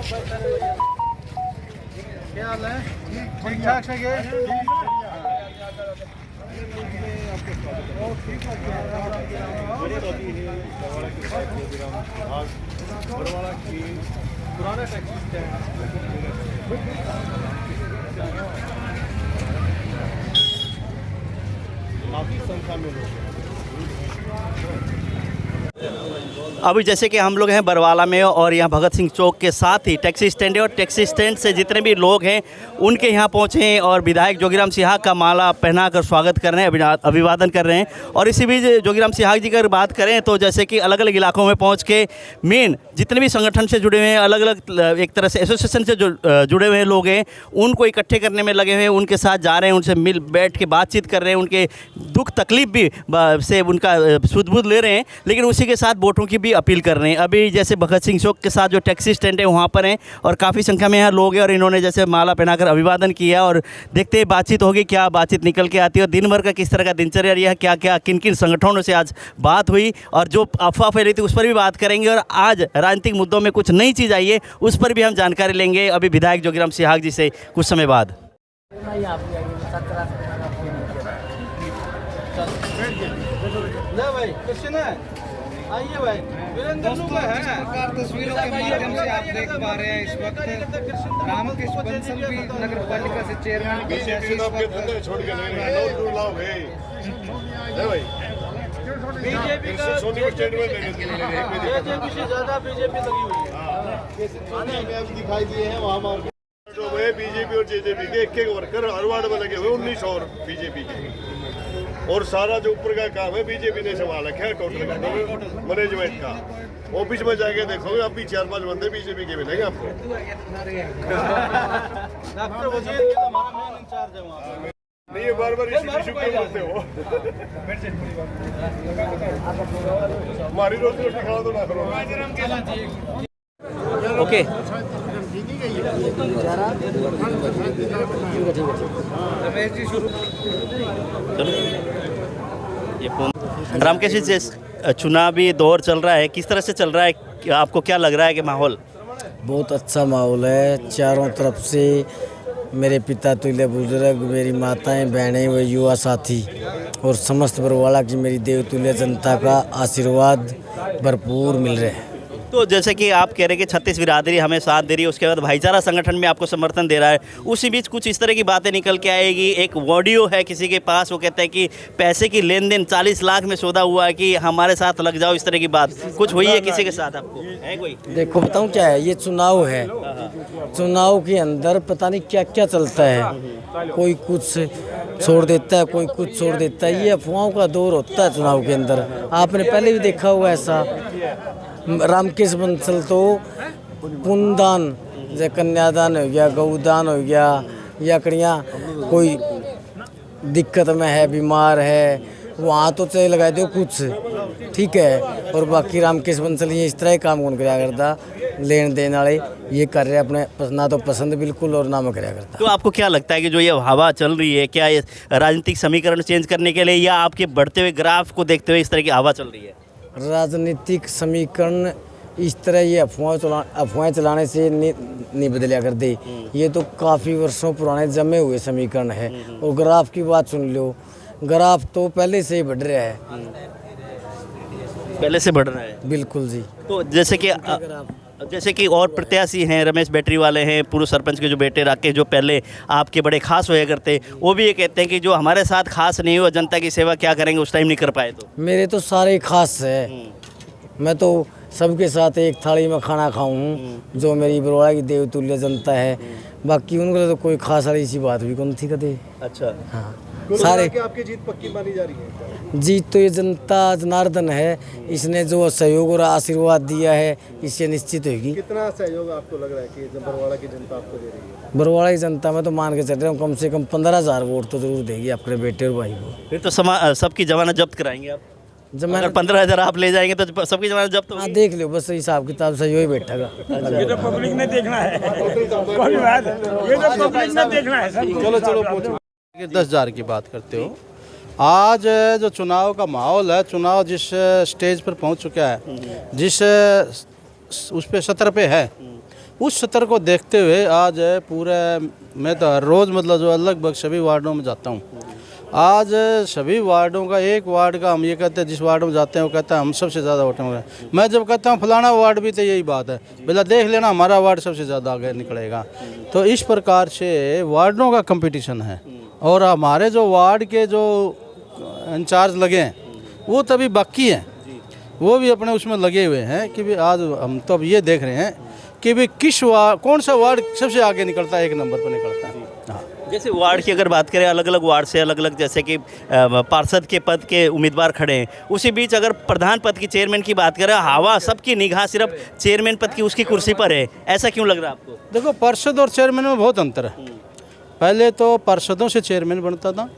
क्या हाल है? ठीक ठाक से गए? पुराना टैक्सी स्टैंड काफी संख्या में लोग। अभी जैसे कि हम लोग हैं बरवाला में और यहाँ भगत सिंह चौक के साथ ही टैक्सी स्टैंड है और टैक्सी स्टैंड से जितने भी लोग हैं उनके यहाँ पहुँचे हैं और विधायक जोगीराम सिहाग का माला पहनाकर स्वागत कर रहे हैं, अभिवादन कर रहे हैं। और इसी बीच जोगीराम सिहाग जी की अगर बात करें तो जैसे कि अलग अलग इलाकों में पहुँच के मेन जितने भी संगठन से जुड़े हुए हैं, अलग अलग एक तरह से एसोसिएशन से जो जुड़े हुए लोग हैं उनको इकट्ठे करने में लगे हुए हैं, उनके साथ जा रहे हैं, उनसे मिल बैठ के बातचीत कर रहे हैं, उनके दुख तकलीफ भी से उनका सुध-बुध ले रहे हैं, लेकिन उसी के साथ वोटों की भी अपील कर रहे हैं। अभी जैसे भगत सिंह चौक के साथ जो टैक्सी स्टैंड है वहाँ पर हैं और काफ़ी संख्या में यहाँ लोग हैं और इन्होंने जैसे माला पहनाकर अभिवादन किया और देखते हैं बातचीत होगी, क्या बातचीत निकल के आती है और दिन भर का किस तरह का दिनचर्या रही है, क्या क्या किन किन संगठनों से आज बात हुई और जो अफवाह फैली थी उस पर भी बात करेंगे और आज राजनीतिक मुद्दों में कुछ नई चीज़ आई है उस पर भी हम जानकारी लेंगे अभी विधायक जोगीराम सिहाग जी से कुछ समय बाद। आइए भाई, तस्वीरों के माध्यम से आप देख पा रहे हैं इस वक्त रामकृष्ण बंसल भी नगर पालिका से चेयरमैन बीजेपी से ज़्यादा बीजेपी लगी हुई है। दिखाई दिए हैं वहाँ जो है बीजेपी और जेजेपी के एक वर्कर हर वार्ड में लगे हुए 19 और बीजेपी के और सारा जो ऊपर का काम है बीजेपी ने संभाल रखा है टोटल मैनेजमेंट का। ऑफिस में जाके देखोगे अब भी 4-5 बंदे बीजेपी के मिलेंगे आपको। डॉक्टर वजीर हमारा मेन इंचार्ज है वहाँ पे। नहीं ये बार-बार इशू क्यों करते हो? हमारी रोटी खाना तो ना करो। ओके रमेश जी शुरू। ये फोन रामकेश जी, चुनावी दौर चल रहा है, किस तरह से चल रहा है, आपको क्या लग रहा है कि माहौल? बहुत अच्छा माहौल है। चारों तरफ से मेरे पिता तुल्य बुजुर्ग, मेरी माताएं बहनें व युवा साथी और समस्त बरवाला की मेरी देवतुल्य जनता का आशीर्वाद भरपूर मिल रहा है। तो जैसे कि आप कह रहे हैं कि 36 बिरादरी हमें साथ दे रही है, उसके बाद भाईचारा संगठन में आपको समर्थन दे रहा है, उसी बीच कुछ इस तरह की बातें निकल के आएगी। एक ऑडियो है किसी के पास, वो कहता है कि पैसे की लेन देन 40 लाख में सौदा हुआ है कि हमारे साथ लग जाओ, इस तरह की बात कुछ हुई है किसी के साथ? आपको है कोई? देखो बताऊँ क्या है, ये चुनाव है, चुनाव के अंदर पता नहीं क्या क्या चलता है, कोई कुछ छोड़ देता है, कोई कुछ छोड़ देता है, ये अफवाहों का दौर होता है चुनाव के अंदर। आपने पहले भी देखा हुआ ऐसा। रामकेश बंसल तो पुण्यदान जैसे कन्यादान हो गया, गौदान हो गया, या कड़ियाँ कोई दिक्कत में है, बीमार है, वहाँ तो चाहे लगा दो कुछ, ठीक है। और बाकी रामकेश बंसल ये इस तरह ही काम कौन कराया करता, लेन देन वाले ये कर रहे अपने ना तो पसंद बिल्कुल और ना मैं कराया करता। तो आपको क्या लगता है कि जो ये हवा चल रही है, क्या ये राजनीतिक समीकरण चेंज करने के लिए या आपके बढ़ते हुए ग्राफ को देखते हुए इस तरह की हवा चल रही है? राजनीतिक समीकरण इस तरह ये अफवाहें चलाने से नहीं बदलिया कर दे। ये तो काफ़ी वर्षों पुराने जमे हुए समीकरण है। और ग्राफ की बात सुन लो, ग्राफ तो पहले से ही बढ़ रहा है, पहले से बढ़ रहा है। बिल्कुल जी। तो जैसे कि और प्रत्याशी हैं, रमेश बैटरी वाले हैं, पूर्व सरपंच के जो बेटे राकेश, जो पहले आपके बड़े खास होया करते, वो भी ये कहते हैं कि जो हमारे साथ खास नहीं हुआ, जनता की सेवा क्या करेंगे उस टाइम नहीं कर पाए। तो मेरे तो सारे खास है, मैं तो सबके साथ एक थाली में खाना खाऊं, जो मेरी बरवाला की देवतुल्य जनता है। बाकी उनको तो कोई खास वाली सी बात भी कौन थी कदे। अच्छा, हाँ सारे आपकी जीत पक्की मानी जा रही है? जीत तो ये जनता जनार्दन है, इसने जो सहयोग और आशीर्वाद दिया है इससे निश्चित होगी। कितना सहयोग आपको लग रहा है कि बरवाला की जनता आपको दे रही है? बरवाला की जनता में तो मान के चल रहा हूँ कम से कम 15,000 वोट तो जरूर देगी अपने बेटे और भाई को। फिर तो सबकी जमानत जब्त कराएंगे आप? जमानत अगर 15,000 आप ले जाएंगे तो सबकी जमानत जब्त होगी? हाँ देख लो, बस हिसाब किताब सही ही बैठेगा। ये तो पब्लिक ने देखना है, कोई बात ये तो पब्लिक ने देखना है। चलो 10,000 की बात करते हो। आज जो चुनाव का माहौल है, चुनाव जिस स्टेज पर पहुंच चुका है, जिस उस पे 17 पे है, उस स्तर को देखते हुए आज पूरे मैं तो हर रोज़ मतलब जो लगभग सभी वार्डों में जाता हूँ। आज सभी वार्डों का एक वार्ड का हम ये कहते हैं, जिस वार्ड में जाते हैं वो कहता है हम सबसे ज़्यादा वोट होंगे। मैं जब कहता हूँ फलाना वार्ड भी, तो यही बात है, भला देख लेना हमारा वार्ड सबसे ज़्यादा आगे निकलेगा। तो इस प्रकार से वार्डों का कंपटीशन है। और हमारे जो वार्ड के जो इंचार्ज लगे हैं वो तभी बाकी हैं, वो भी अपने उसमें लगे हुए हैं कि भी आज हम तो अब ये देख रहे हैं कि भी कौन सा वार्ड सबसे आगे निकलता है, एक नंबर पर निकलता है। हाँ, जैसे वार्ड की अगर बात करें, अलग अलग वार्ड से अलग अलग जैसे कि पार्षद के पद के उम्मीदवार खड़े हैं, उसी बीच अगर प्रधान पद की, चेयरमैन की बात करें, हवा सबकी निगाह सिर्फ चेयरमैन पद की उसकी कुर्सी पर है। ऐसा क्यों लग रहा है आपको? देखो पार्षद और चेयरमैन में बहुत अंतर है। पहले तो पार्षदों से चेयरमैन बनता था,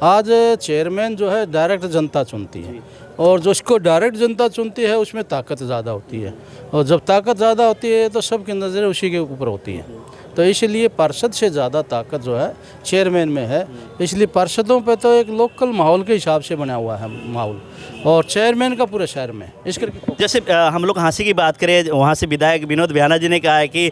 आज चेयरमैन जो है डायरेक्ट जनता चुनती है, और जो इसको डायरेक्ट जनता चुनती है उसमें ताकत ज़्यादा होती है, और जब ताकत ज़्यादा होती है तो सबकी नज़रें उसी के ऊपर होती है। तो इसलिए पार्षद से ज़्यादा ताकत जो है चेयरमैन में है। इसलिए पार्षदों पे तो एक लोकल माहौल के हिसाब से बना हुआ है माहौल, और चेयरमैन का पूरे शहर में। इस करके जैसे हम लोग हाँसी की बात करें, वहाँ से विधायक विनोद बियाना जी ने कहा है कि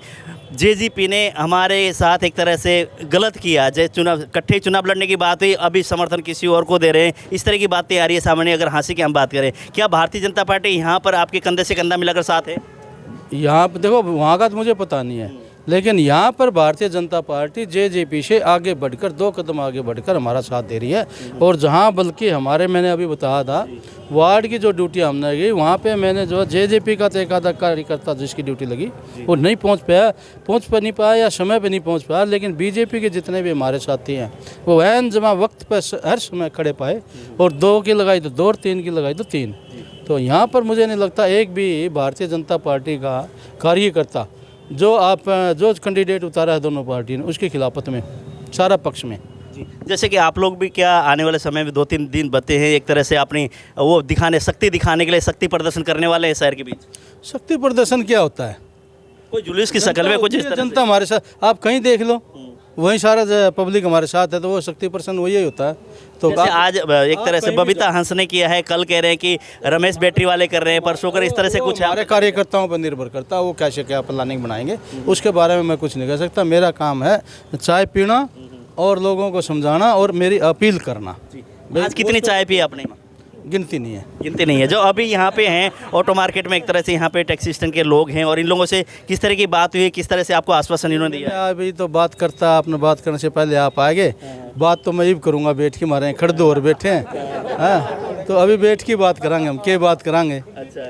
जेजेपी ने हमारे साथ एक तरह से गलत किया, जैसे इकट्ठे चुनाव लड़ने की बात हुई, अभी समर्थन किसी और को दे रहे हैं, इस तरह की बातें आ रही है सामने। अगर हाँसी की हम बात करें, क्या भारतीय जनता पार्टी यहाँ पर आपके कंधे से कंधा मिलाकर साथ है? यहाँ पर देखो, वहाँ का तो मुझे पता नहीं है, लेकिन यहाँ पर भारतीय जनता पार्टी जेजेपी से आगे बढ़कर 2 कदम आगे बढ़कर हमारा साथ दे रही है। और जहाँ बल्कि हमारे, मैंने अभी बताया था, वार्ड की जो ड्यूटी हमने की, वहाँ पे मैंने जो जेजेपी का तो एक आधा कार्यकर्ता जिसकी ड्यूटी लगी वो नहीं पहुँच नहीं पाया या समय पे नहीं पहुँच पाया, लेकिन बीजेपी के जितने भी हमारे साथी हैं वो वैन जमा वक्त पर हर समय खड़े पाए, और 2 की लगाई तो 2 और 3 की लगाई तो 3। तो यहाँ पर मुझे नहीं लगता एक भी भारतीय जनता पार्टी का कार्यकर्ता जो कैंडिडेट उतारा है दोनों पार्टी ने उसके खिलाफत में, सारा पक्ष में। जैसे कि आप लोग भी क्या आने वाले समय में 2-3 दिन बचे हैं, एक तरह से अपनी वो शक्ति दिखाने के लिए शक्ति प्रदर्शन करने वाले हैं शहर के बीच? शक्ति प्रदर्शन क्या होता है? कोई जुलूस की शक्ल में कुछ इस तरह जनता हमारे साथ, आप कहीं देख लो, वहीं सारा पब्लिक हमारे साथ है, तो वो शक्ति प्रदर्शन वही होता है। तो आज एक तरह से बबीता हंस ने किया है, कल कह रहे हैं कि रमेश बैटरी वाले कर रहे हैं, परसों कर, इस तरह से कुछ हमारे कार्यकर्ताओं पर निर्भर करता है वो कैसे क्या प्लानिंग बनाएंगे, उसके बारे में मैं कुछ नहीं कह सकता। मेरा काम है चाय पीना और लोगों को समझाना और मेरी अपील करना। आज कितनी चाय पी आपने? गिनती नहीं है। जो अभी यहाँ पे हैं ऑटो मार्केट में, एक तरह से यहाँ पे टैक्सी स्टैंड के लोग हैं, और इन लोगों से किस तरह की बात हुई, किस तरह से आपको आश्वासन इन्होंने दिया? अभी तो बात करता, आपने बात करने से पहले आप आगे, बात तो मैं ही करूँगा, बैठ के मारे खड़े और बैठे हैं। हाँ, तो अभी बैठ की बात करांगे हम, क्या बात करांगे।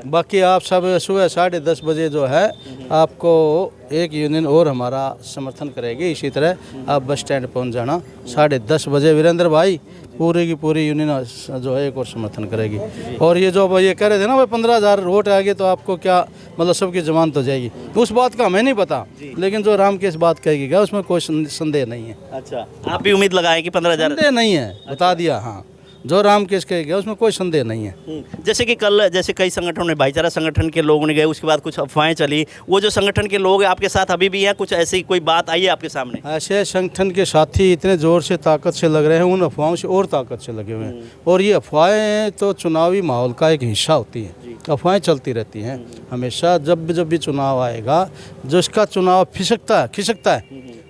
बाकी आप सब सुबह 10:30 बजे जो है आपको एक यूनियन और हमारा समर्थन करेगी, इसी तरह आप बस स्टैंड पहुंच जाना 10:30 बजे। वीरेंद्र भाई, पूरी की पूरी यूनियन जो है एक और समर्थन करेगी। और ये जो ये कह रहे थे ना भाई 15,000 वोट आ गए तो आपको क्या मतलब सबकी जमानत हो जाएगी, उस बात का हमें नहीं पता, लेकिन जो राम की इस बात कहेगी क्या उसमें कोई संदेह नहीं है। अच्छा, आप भी उम्मीद लगाए कि 15,000? संदेह नहीं है, बता दिया। हाँ, जो राम केस कहेगा उसमें कोई संदेह नहीं है। जैसे कि कल जैसे कई संगठनों ने, भाईचारा संगठन के लोगों ने गए, उसके बाद कुछ अफवाहें चली, वो जो संगठन के लोग आपके साथ अभी भी हैं, कुछ ऐसी कोई बात आई है आपके सामने? ऐसे संगठन के साथी इतने ज़ोर से ताकत से लग रहे हैं, उन अफवाहों से और ताकत से लगे हुए हैं। और ये अफवाहें तो चुनावी माहौल का एक हिस्सा होती हैं, अफवाहें चलती रहती हैं हमेशा। जब भी चुनाव आएगा, जिसका चुनाव खिसकता है,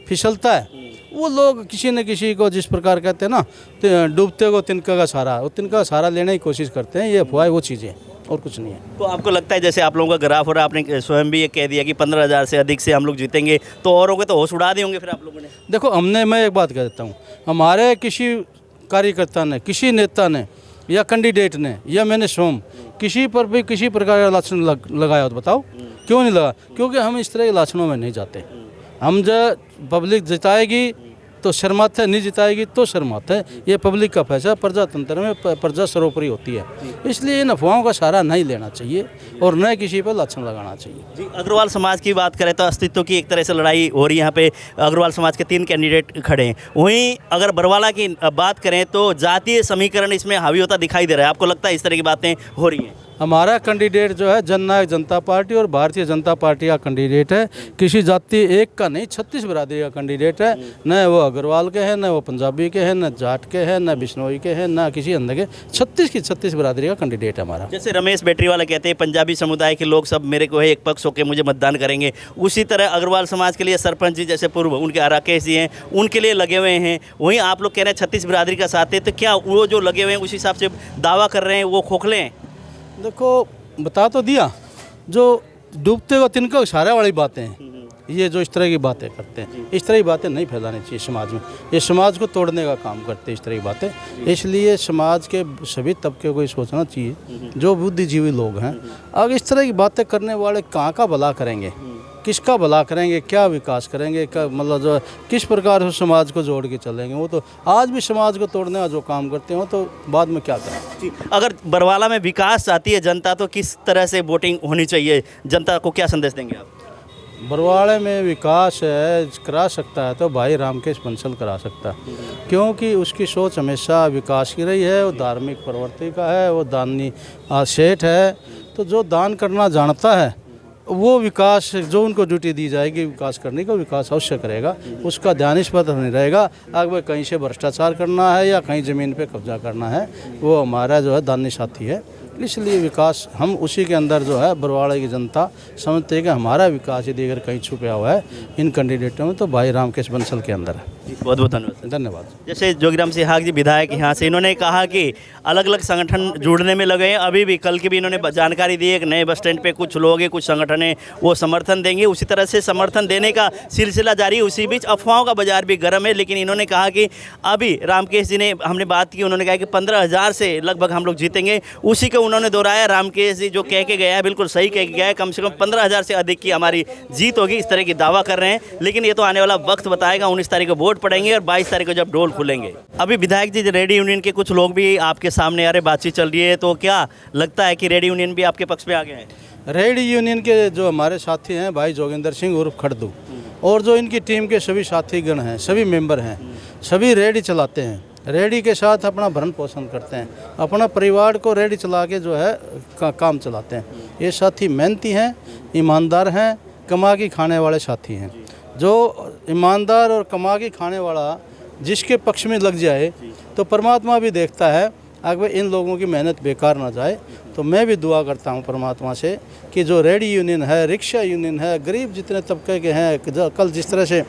फिसलता है, वो लोग किसी न किसी को, जिस प्रकार कहते हैं ना, डूबते को तिनका का सहारा, वो तिनका का सहारा लेने की कोशिश करते हैं। ये अफवाह वो चीज़ें और कुछ नहीं है। तो आपको लगता है जैसे आप लोगों का ग्राफ हो रहा है, आपने स्वयं भी ये कह दिया कि 15,000 से अधिक से हम लोग जीतेंगे, तो औरों के तो होश उड़ा दिए होंगे फिर आप लोगों ने? देखो, मैं एक बात कह देता हूँ, हमारे किसी कार्यकर्ता ने, किसी नेता ने या कैंडिडेट ने या मैंने स्वयं किसी पर भी किसी प्रकार का लाछन लगाया हो तो बताओ, क्यों नहीं लगा? क्योंकि हम इस तरह के लाछनों में नहीं जाते। हम जब पब्लिक जिताएगी तो शर्मात है, नहीं जिताएगी तो शर्मात है। ये पब्लिक का फैसला, प्रजातंत्र में प्रजा सर्वोपरि होती है, इसलिए इन अफवाहों का सहारा नहीं लेना चाहिए और न किसी पर लाछन लगाना चाहिए। जी, अग्रवाल समाज की बात करें तो अस्तित्व की एक तरह से लड़ाई हो रही है। यहाँ पे अग्रवाल समाज के 3 कैंडिडेट खड़े हैं। वहीं अगर बरवाला की बात करें तो जातीय समीकरण इसमें हावी होता दिखाई दे रहा है। आपको लगता है इस तरह की बातें हो रही हैं? हमारा कैंडिडेट जो है जननायक जनता पार्टी और भारतीय जनता पार्टी का कैंडिडेट है। किसी जाति एक का नहीं, 36 बिरादरी का कैंडिडेट है। न वो अग्रवाल के हैं, न वो पंजाबी के हैं, न जाट के हैं, न बिश्नोई के हैं, न किसी अंदर के। 36 की 36 बिरादरी का कैंडिडेट है हमारा। जैसे रमेश बैटरीवाला कहते हैं पंजाबी समुदाय के लोग सब मेरे को है एक पक्ष होकर मुझे मतदान करेंगे, उसी तरह अग्रवाल समाज के लिए सरपंच जी जैसे पूर्व उनके राकेश जी हैं उनके लिए लगे हुए हैं। वहीं आप लोग कह रहे हैं 36 बिरादरी का साथ है, तो क्या वो जो लगे हुए हैं उस हिसाब से दावा कर रहे हैं वो खोखले हैं? देखो बता तो दिया, जो डूबते को तिनका इशारा वाली बातें हैं। ये जो इस तरह की बातें करते हैं, इस तरह की बातें नहीं फैलानी चाहिए समाज में। ये समाज को तोड़ने का काम करते हैं इस तरह की बातें। इसलिए समाज के सभी तबके को ये सोचना चाहिए, जो बुद्धिजीवी लोग हैं, अगर इस तरह की बातें करने वाले कहाँ का भला करेंगे, किसका भला करेंगे, क्या विकास करेंगे, क्या मतलब जो किस प्रकार से समाज को जोड़ के चलेंगे। वो तो आज भी समाज को तोड़ने का जो काम करते हो तो बाद में क्या करें। अगर बरवाला में विकास चाहती है जनता तो किस तरह से वोटिंग होनी चाहिए, जनता को क्या संदेश देंगे आप? बरवाड़े में विकास है करा सकता है तो भाई रामकेश बंसल करा सकता है, क्योंकि उसकी सोच हमेशा विकास की रही है। वो धार्मिक प्रवृत्ति का है, वो दानी सेठ है। तो जो दान करना जानता है वो विकास, जो उनको ड्यूटी दी जाएगी विकास करने का, विकास अवश्य करेगा। उसका ध्यान इस पर नहीं रहेगा अगर कहीं से भ्रष्टाचार करना है या कहीं ज़मीन पे कब्जा करना है। वो हमारा जो है दानी साथी है, इसलिए विकास हम उसी के अंदर जो है बरवाड़े की जनता समझते है कि हमारा विकास यदि अगर कहीं छुपा हुआ है इन कैंडिडेटों में तो भाई रामकेश बंसल के अंदर है। बहुत बहुत धन्यवाद। धन्यवाद। जैसे जोगीराम सिहाग जी विधायक यहाँ से, इन्होंने कहा कि अलग अलग संगठन जुड़ने में लगे हैं। अभी भी कल की भी इन्होंने जानकारी दी है कि नए बस स्टैंड पे कुछ लोग हैं, कुछ संगठन हैं, वो समर्थन देंगे। उसी तरह से समर्थन देने का सिलसिला जारी है। उसी बीच अफवाहों का बाजार भी गर्म है। लेकिन इन्होंने कहा कि अभी रामकेश जी ने, हमने बात की, उन्होंने कहा कि 15,000 से लगभग हम लोग जीतेंगे। उसी को उन्होंने दोहराया। रामकेश जी जो कह के गया है बिल्कुल सही कह के गया है, कम से कम 15,000 से अधिक की हमारी जीत होगी, इस तरह की दावा कर रहे हैं। लेकिन ये तो आने वाला वक्त बताएगा। 19 तारीख को वोट पड़ेंगे और 22 तारीख को जब डोल खुलेंगे। अभी विधायक जी रेडी यूनियन के कुछ लोग भी आपके सामने आ रहे, बातचीत चल रही है, तो क्या लगता है कि रेडी यूनियन भी आपके पक्ष में आ गए हैं? रेडी यूनियन के जो हमारे साथी हैं भाई जोगिंदर सिंह उर्फ खड़दू, और जो इनकी टीम के सभी साथीगण हैं, सभी मेंबर हैं, सभी रेडी चलाते हैं। रेडी के साथ अपना भरण पोषण करते हैं, अपना परिवार को रेडी चला के जो है काम चलाते हैं। ये साथी मेहनती हैं, ईमानदार हैं, कमा के खाने वाले साथी हैं। जो ईमानदार और कमा के खाने वाला जिसके पक्ष में लग जाए तो परमात्मा भी देखता है अगर इन लोगों की मेहनत बेकार ना जाए। तो मैं भी दुआ करता हूं परमात्मा से कि जो रेडी यूनियन है, रिक्शा यूनियन है, गरीब जितने तबके के हैं, कल जिस तरह से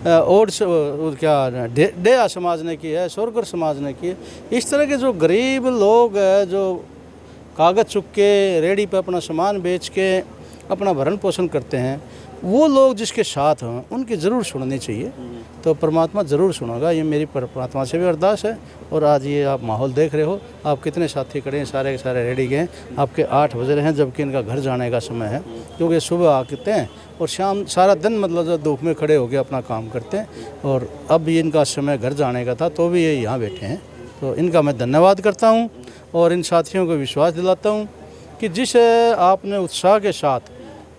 और क्या डेया समाज ने की है, सोरगर समाज ने की है, इस तरह के जो गरीब लोग हैं जो कागज़ चुक के रेडी पे अपना सामान बेच के अपना भरण पोषण करते हैं, वो लोग जिसके साथ हों उनकी ज़रूर सुननी चाहिए। तो परमात्मा ज़रूर सुनेगा, ये मेरी परमात्मा से भी अरदास है। और आज ये आप माहौल देख रहे हो, आप कितने साथी खड़े हैं, सारे के सारे रेडी गए। आपके 8 बज रहे हैं जबकि इनका घर जाने का समय है, क्योंकि सुबह आते हैं और शाम सारा दिन मतलब जो धूप में खड़े होकर अपना काम करते हैं। और अब भी इनका समय घर जाने का था तो भी ये यहाँ बैठे हैं। तो इनका मैं धन्यवाद करता हूँ और इन साथियों को विश्वास दिलाता हूँ कि जिस आपने उत्साह के साथ,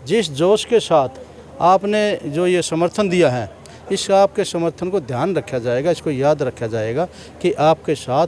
जिस जोश के साथ आपने जो ये समर्थन दिया है, इस आपके समर्थन को ध्यान रखा जाएगा, इसको याद रखा जाएगा कि आपके साथ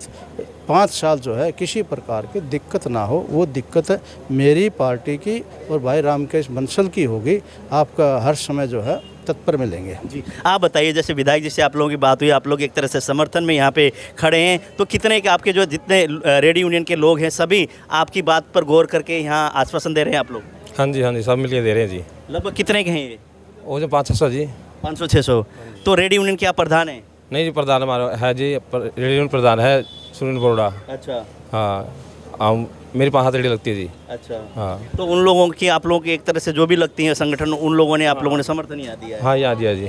5 साल जो है किसी प्रकार की दिक्कत ना हो। वो दिक्कत मेरी पार्टी की और भाई रामकेश बंसल की होगी। आपका हर समय जो है तत्पर मिलेंगे। जी, आप बताइए, जैसे विधायक जी से आप लोगों की बात हुई, आप लोग एक तरह से समर्थन में यहाँ पे खड़े हैं, तो कितने के आपके जो जितने रेडी यूनियन के लोग हैं सभी आपकी बात पर गौर करके यहाँ आश्वासन दे रहे हैं आप लोग? हाँ जी, सब मिलके दे रहे हैं जी। लगभग कितने के हैं ये? वो जो 500 जी, 500-600। तो रेडी यूनियन क्या प्रधान है? नहीं जी, प्रधान हमारा है जी, रेडी यूनियन प्रधान है सुनील बरोड़ा। अच्छा। हाँ, मेरी 5 हाथ रेडी लगती है जी। अच्छा। हाँ, तो उन लोगों की, आप लोगों की एक तरह से जो भी लगती है संगठन, उन लोगों ने आप लोगों ने समर्थन यहाँ दिया है? हाँ, यहाँ दिया जी।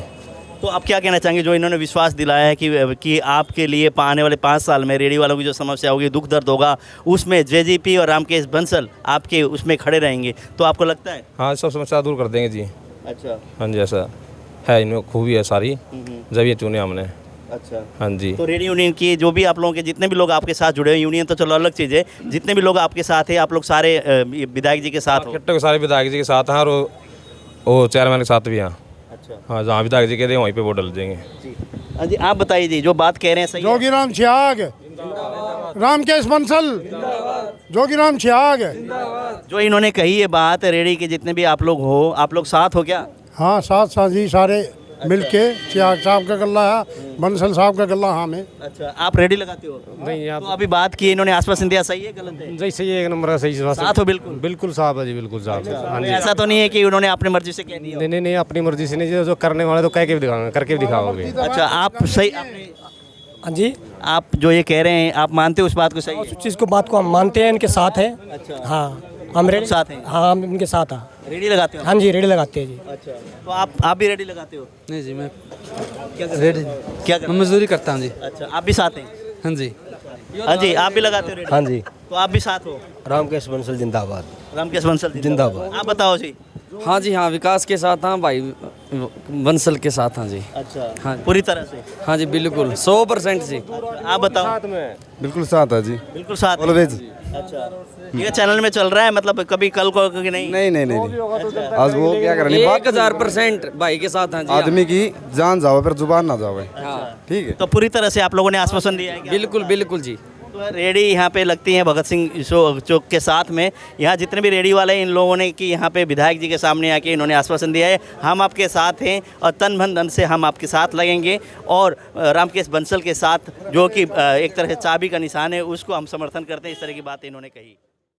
तो आप क्या कहना चाहेंगे जो इन्होंने विश्वास दिलाया है कि आपके लिए आने वाले 5 साल में रेडी वालों की जो समस्या होगी, दुख दर्द होगा, उसमें जेजेपी और रामकेश बंसल आपके उसमें खड़े रहेंगे, तो आपको लगता है? हाँ, सब समस्या दूर कर देंगे जी। अच्छा। हाँ जी, ऐसा है, इनमें खूबी है सारी, जब ये चुने हमने। अच्छा। हाँ जी। तो रेडी यूनियन की जो भी आप लोगों के जितने भी लोग आपके साथ जुड़े हैं, यूनियन तो चलो अलग चीज़ है, जितने भी लोग आपके साथ हैं, आप लोग सारे विधायक जी के साथ हो? कट्टे को सारे विधायक जी के साथ हैं और वो चेयरमैन के साथ भी हैं। अच्छा। हाँ, जहाँ विधायक जी कहते हैं वहीं पे वोट डाल देंगे जी। हाँ जी, आप बताइए जी, जो बात कह रहे हैं सही है? जोगीराम सिहाग, रामकेश बंसल। जोगीराम छियाग है। जो इन्होंने कही ये बात, रेडी के जितने भी आप लोग हो, आप लोग साथ हो क्या? हाँ साथ साथी सारे मिलके, छियाग साहब का गला है, बंसल साहब का गला हाँ में। अच्छा, आप रेडी लगाते हो? नहीं आप तो अभी बात की इन्होंने, आश्वासन दिया, सही है गलत है? सही सही है, एक नंबर का सही साथ हो बिल्कुल? बिल्कुल साहब है जी, बिल्कुल साहब। हाँ जी। ऐसा तो नहीं है कि उन्होंने अपनी मर्जी से कह दिया? नहीं, अपनी मर्जी से नहीं, जो करने वाले तो कह के भी दिखाओगे, करके भी दिखाओगे। अच्छा, आप सही, आपने, हाँ जी, आप जो ये कह रहे हैं, आप मानते हो उस बात को सही है? उस चीज़ को बात को हम मानते हैं, इनके साथ हैं। अच्छा, हाँ हम रेडी साथ हैं? हाँ हम इनके साथ हैं। रेडी लगाते हो? हाँ जी रेडी लगाते हैं जी। अच्छा, तो आप भी रेडी लगाते हो? नहीं जी, मैं क्या रेडी, क्या करते मजदूरी करता हूँ जी। हो? अच्छा, आप भी साथ हैं? हाँ जी। हाँ जी, आप भी लगाते हो रेडी? हाँ जी, तो आप भी साथ हो? रामकेश बंसल जिंदाबाद। रामकेश बंसल जिंदाबाद। आप बताओ जी। हाँ जी, हाँ विकास के साथ, हाँ भाई बंसल के साथ, हाँ जी। अच्छा, हाँ पूरी तरह से? हाँ जी, बिल्कुल 100% जी। आप बताओ। बिल्कुल साथ है जी, बिल्कुल साथ हैं? ऑलवेज। अच्छा, ये चैनल में चल रहा है, मतलब कभी कल को कि नहीं? नहीं आज वो क्या करनी बात, 1000% भाई के साथ, हाँ जी। आदमी की जान जाओ पर जुबान ना जावे, हाँ ठीक है। तो पूरी तरह से आप लोगों ने आश्वासन दिया है क्या? बिल्कुल बिल्कुल जी। तो रेडी यहाँ पे लगती हैं भगत सिंह चौक के साथ में। यहाँ जितने भी रेडी वाले हैं, इन लोगों ने कि यहाँ पे विधायक जी के सामने आके इन्होंने आश्वासन दिया है, हम आपके साथ हैं और तन मन धन से हम आपके साथ लगेंगे, और रामकेश बंसल के साथ जो कि एक तरह से चाबी का निशान है, उसको हम समर्थन करते हैं। इस तरह की बात इन्होंने कही।